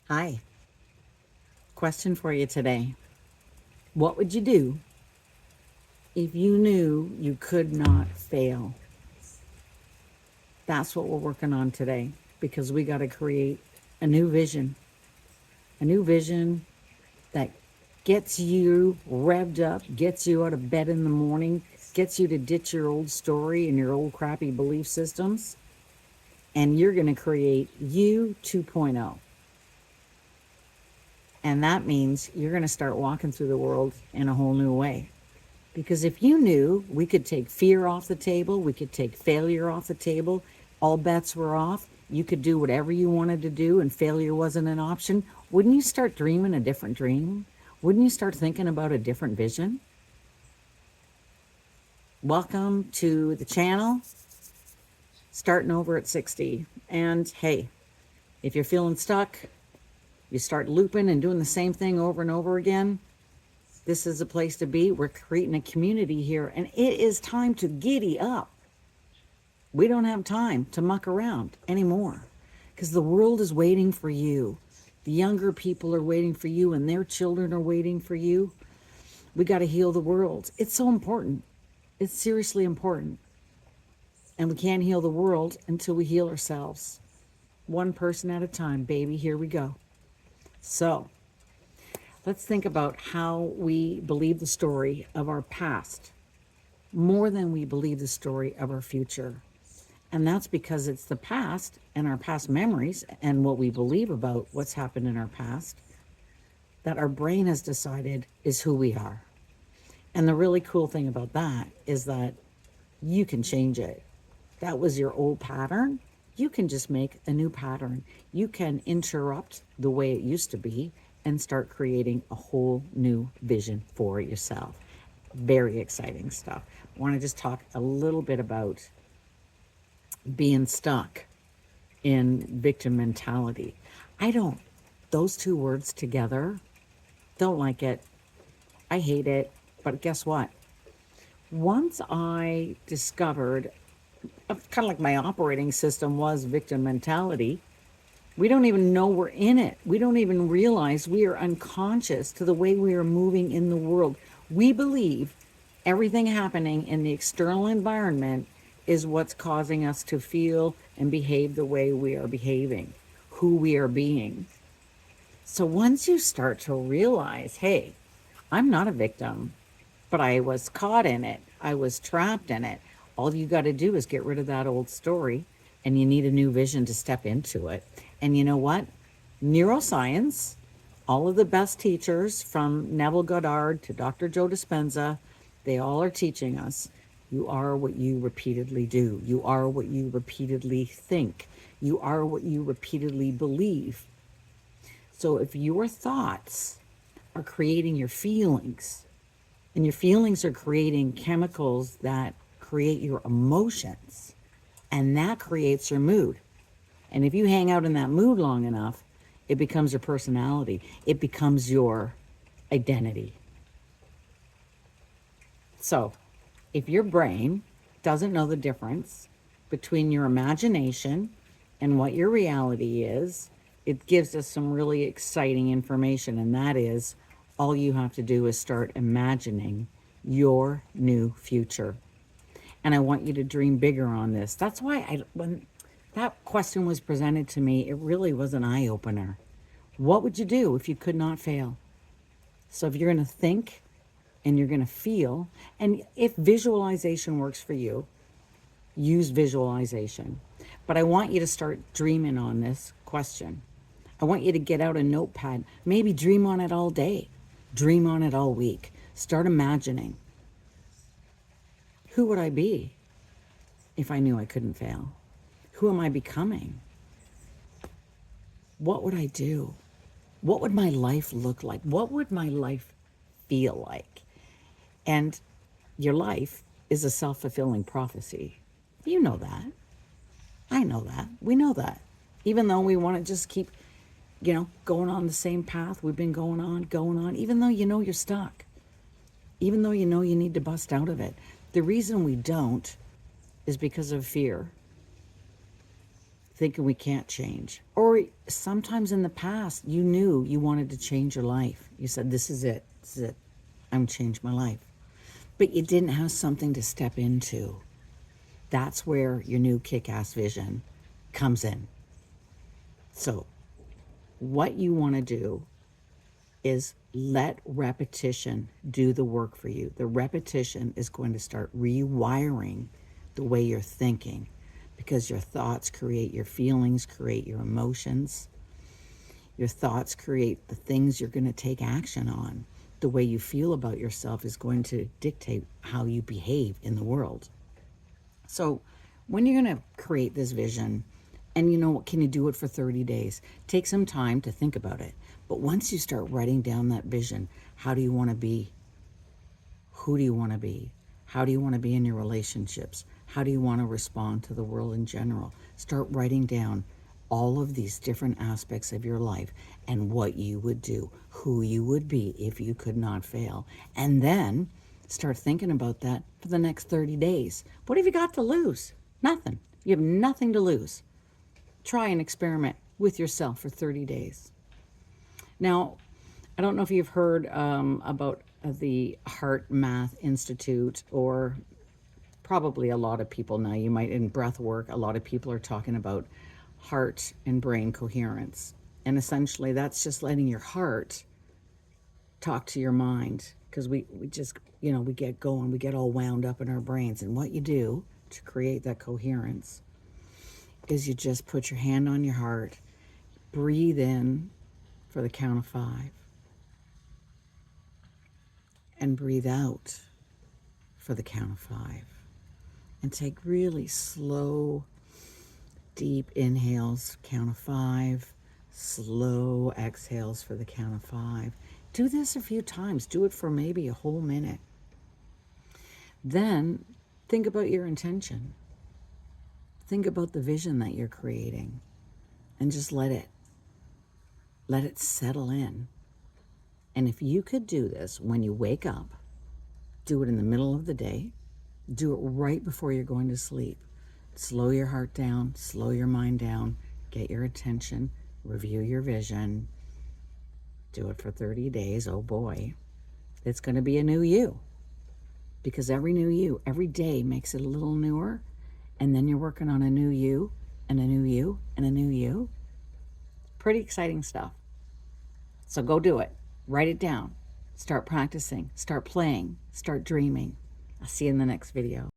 Hi. Question for you today. What would you do if you knew you could not fail? That's what we're working on today because we got to create a new vision, a new vision that gets you revved up, gets you out of bed in the morning, gets you to ditch your old story and your old crappy belief systems, and you're going to create you 2.0. And that means you're going to start walking through the world in a whole new way. Because if you knew we could take fear off the table, we could take failure off the table, all bets were off, you could do whatever you wanted to do and failure wasn't an option, wouldn't you start dreaming a different dream? Wouldn't you start thinking about a different vision? Welcome to the channel, starting over at 60. And hey, if you're feeling stuck, you start looping and doing the same thing over and over again, this is a place to be. We're creating a community here, and it is time to giddy up. We don't have time to muck around anymore because the world is waiting for you. The younger people are waiting for you, and their children are waiting for you. We got to heal the world. It's so important. It's seriously important. And we can't heal the world until we heal ourselves. One person at a time, baby. Here we go. So, let's think about how we believe the story of our past more than we believe the story of our future. And that's because it's the past and our past memories and what we believe about what's happened in our past that our brain has decided is who we are. And the really cool thing about that is that you can change it. That was your old pattern. You can just make a new pattern. You can interrupt the way it used to be and start creating a whole new vision for yourself. Very exciting stuff. I want to just talk a little bit about being stuck in victim mentality. Those two words together, don't like it. I hate it. But guess what? Once I discovered, kind of like my operating system was victim mentality, we don't even know we're in it. We don't even realize we are unconscious to the way we are moving in the world. We believe everything happening in the external environment is what's causing us to feel and behave the way we are behaving, who we are being. So once you start to realize, hey, I'm not a victim, but I was caught in it, I was trapped in it. All you got to do is get rid of that old story, and you need a new vision to step into it. And you know what? Neuroscience, all of the best teachers from Neville Goddard to Dr. Joe Dispenza, they all are teaching us you are what you repeatedly do. You are what you repeatedly think. You are what you repeatedly believe. So if your thoughts are creating your feelings, and your feelings are creating chemicals that create your emotions, and that creates your mood. And if you hang out in that mood long enough, it becomes your personality. It becomes your identity. So, if your brain doesn't know the difference between your imagination and what your reality is, it gives us some really exciting information. And that is, all you have to do is start imagining your new future. And I want you to dream bigger on this. That's why when that question was presented to me, it really was an eye opener. What would you do if you could not fail? So if you're going to think and you're going to feel, and if visualization works for you, use visualization. But I want you to start dreaming on this question. I want you to get out a notepad, maybe dream on it all day, dream on it all week. Start imagining. Who would I be if I knew I couldn't fail? Who am I becoming? What would I do? What would my life look like? What would my life feel like? And your life is a self-fulfilling prophecy. You know that. I know that. We know that. Even though we want to just keep, going on the same path we've been going on, even though you know you're stuck, even though you know you need to bust out of it. The reason we don't is because of fear. thinking we can't change. Or sometimes in the past, you knew you wanted to change your life. You said, this is it. This is it. I'm going to change my life. But you didn't have something to step into. That's where your new kick-ass vision comes in. So what you want to do is let repetition do the work for you. The repetition is going to start rewiring the way you're thinking, because your thoughts create your feelings, create your emotions. Your thoughts create the things you're going to take action on. The way you feel about yourself is going to dictate how you behave in the world. So when you're going to create this vision, and you know what, can you do it for 30 days? Take some time to think about it. But once you start writing down that vision, how do you want to be? Who do you want to be? How do you want to be in your relationships? How do you want to respond to the world in general? Start writing down all of these different aspects of your life and what you would do, who you would be if you could not fail. And then start thinking about that for the next 30 days. What have you got to lose? Nothing. You have nothing to lose. Try and experiment with yourself for 30 days. Now, I don't know if you've heard about the Heart Math Institute, or probably a lot of people now, you might, in breath work, a lot of people are talking about heart and brain coherence. And essentially that's just letting your heart talk to your mind, because we just, we get going, we get all wound up in our brains. And what you do to create that coherence is you just put your hand on your heart, breathe in for the count of 5, and breathe out for the count of 5. And take really slow, deep inhales, count of 5, slow exhales for the count of 5. Do this a few times. Do it for maybe a whole minute. Then think about your intention. Think about the vision that you're creating, and just let it settle in. And if you could do this when you wake up, do it in the middle of the day, do it right before you're going to sleep. Slow your heart down, slow your mind down, get your attention, review your vision, do it for 30 days. Oh boy, it's going to be a new you, because every new you, every day makes it a little newer. And then you're working on a new you, and a new you, and a new you. Pretty exciting stuff. So go do it. Write it down. Start practicing. Start playing. Start dreaming. I'll see you in the next video.